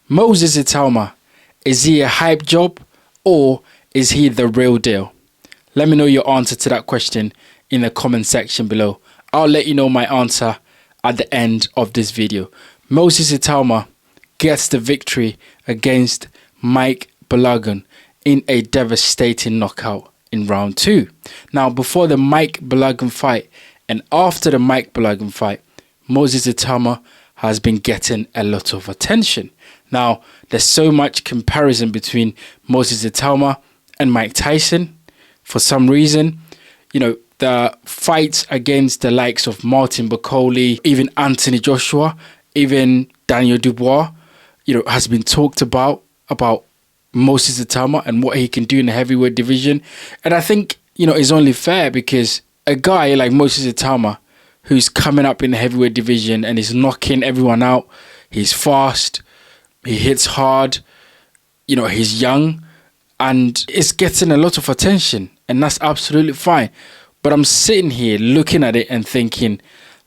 Moses Itauma, is he a hype job or is he the real deal? Let me know your answer to that question in the comment section below. I'll let you know my answer at the end of this video. Moses Itauma gets the victory against Mike Balogun in a devastating knockout in round 2. Now, before the Mike Balogun fight and after the Mike Balogun fight, Moses Itauma has been getting a lot of attention. Now, there's so much comparison between Moses Itauma and Mike Tyson. For some reason, you know, the fights against the likes of Martin Bakole, even Anthony Joshua, even Daniel Dubois, you know, has been talked about Moses Itauma and what he can do in the heavyweight division. And I think, you know, it's only fair because a guy like Moses Itauma, who's coming up in the heavyweight division and is knocking everyone out, he's fast, he hits hard, you know, he's young, and it's getting a lot of attention, and that's absolutely fine. But I'm sitting here looking at it and thinking,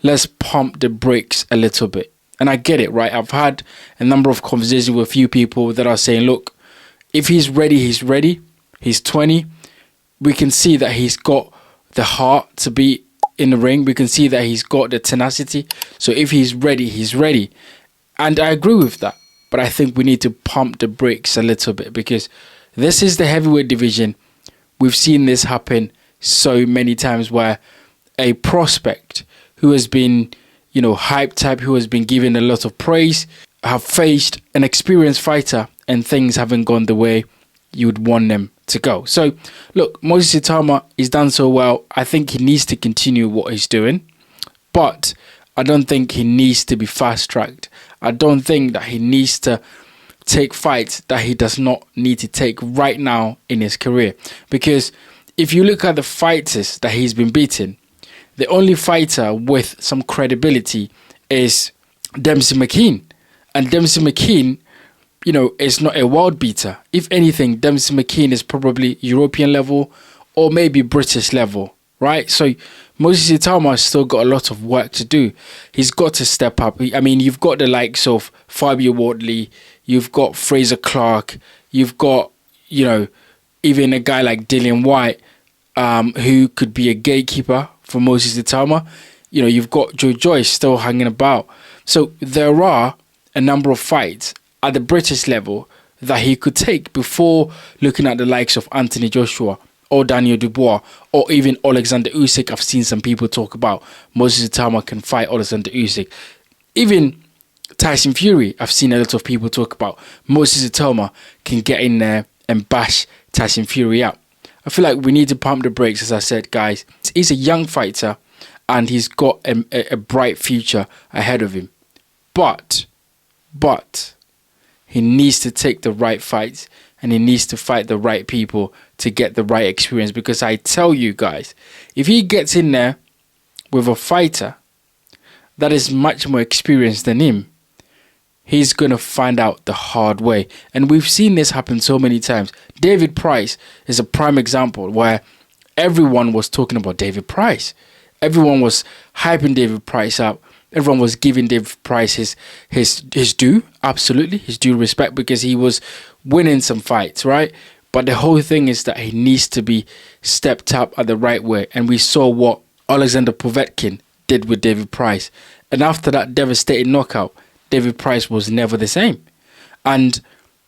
let's pump the brakes a little bit. And I get it, right? I've had a number of conversations with a few people that are saying, look, if he's ready, he's ready. He's 20. We can see that he's got the heart to be in the ring. We can see that he's got the tenacity. So if he's ready, he's ready. And I agree with that. But I think we need to pump the brakes a little bit because this is the heavyweight division. We've seen this happen so many times where a prospect who has been, you know, hype type, who has been given a lot of praise, have faced an experienced fighter and things haven't gone the way you would want them to go. So, look, Moses Itauma is done so well. I think he needs to continue what he's doing, but I don't think he needs to be fast-tracked. I don't think that he needs to take fights that he does not need to take right now in his career. Because if you look at the fighters that he's been beating, the only fighter with some credibility is Dempsey McKean. And Dempsey McKean, you know, is not a world beater. If anything, Dempsey McKean is probably European level or maybe British level, right? So Moses Itauma has still got a lot of work to do. He's got to step up. I mean, you've got the likes of Fabio Wardley, you've got Fraser Clark, you've got, you know, even a guy like Dillian White, who could be a gatekeeper for Moses Itauma. You know, you've got Joe Joyce still hanging about. So there are a number of fights at the British level that he could take before looking at the likes of Anthony Joshua or Daniel Dubois or even Alexander Usyk. I've seen some people talk about Moses Itauma can fight Alexander Usyk. Even Tyson Fury, I've seen a lot of people talk about Moses Itauma can get in there and bash Tyson Fury out. I feel like we need to pump the brakes, as I said, guys. He's a young fighter and he's got a bright future ahead of him. But he needs to take the right fights and he needs to fight the right people to get the right experience. Because I tell you guys, if he gets in there with a fighter that is much more experienced than him, he's going to find out the hard way. And we've seen this happen so many times. David Price is a prime example where everyone was talking about David Price. Everyone was hyping David Price up. Everyone was giving David Price his due, absolutely, his due respect, because he was winning some fights, right? But the whole thing is that he needs to be stepped up at the right way. And we saw what Alexander Povetkin did with David Price. And after that devastating knockout, David Price was never the same. And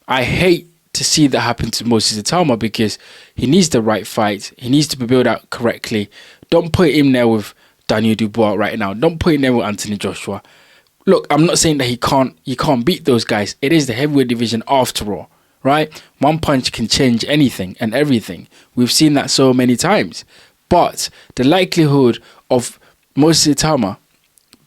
I hate to see that happen to Moses Itauma because he needs the right fight. He needs to be built out correctly. Don't put him there with Daniel Dubois right now. Don't put him there with Anthony Joshua. Look, I'm not saying that he can't beat those guys. It is the heavyweight division after all, right? One punch can change anything and everything. We've seen that so many times. But the likelihood of Moses Itauma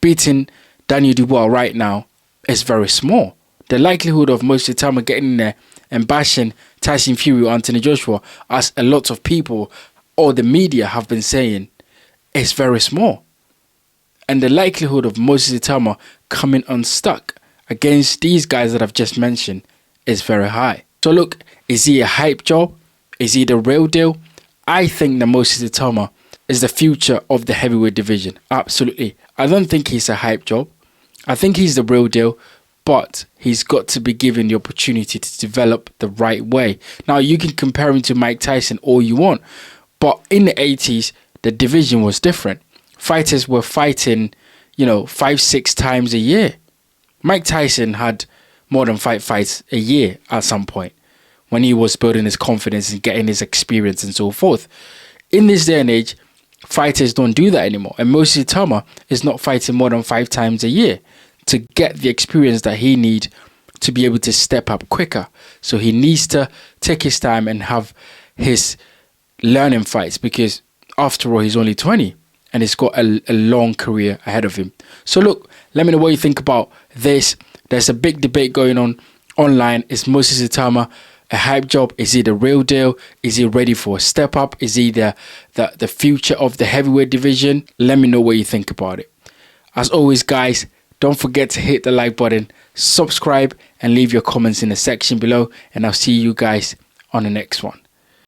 beating Daniel Dubois right now is very small. The likelihood of Moses Itauma getting in there and bashing Tyson Fury or Anthony Joshua, as a lot of people or the media have been saying, is very small. And the likelihood of Moses Itauma coming unstuck against these guys that I've just mentioned is very high. So look, is he a hype job? Is he the real deal? I think that Moses Itauma is the future of the heavyweight division. Absolutely. I don't think he's a hype job. I think he's the real deal. but he's got to be given the opportunity to develop the right way. Now, you can compare him to Mike Tyson all you want, but in the 80s, the division was different. Fighters were fighting, 5-6 times a year. Mike Tyson had more than 5 fights a year at some point when he was building his confidence and getting his experience and so forth. In this day and age, fighters don't do that anymore. And Moses Itauma is not fighting more than 5 times a year to get the experience that he needs to be able to step up quicker. So he needs to take his time and have his learning fights, because after all, he's only 20 and he's got a long career ahead of him. So look, let me know what you think about this. There's a big debate going on online. Is Moses Itauma a hype job? Is he the real deal? Is he ready for a step up? Is he the future of the heavyweight division? Let me know what you think about it. As always, guys, don't forget to hit the like button, subscribe, and leave your comments in the section below. And I'll see you guys on the next one.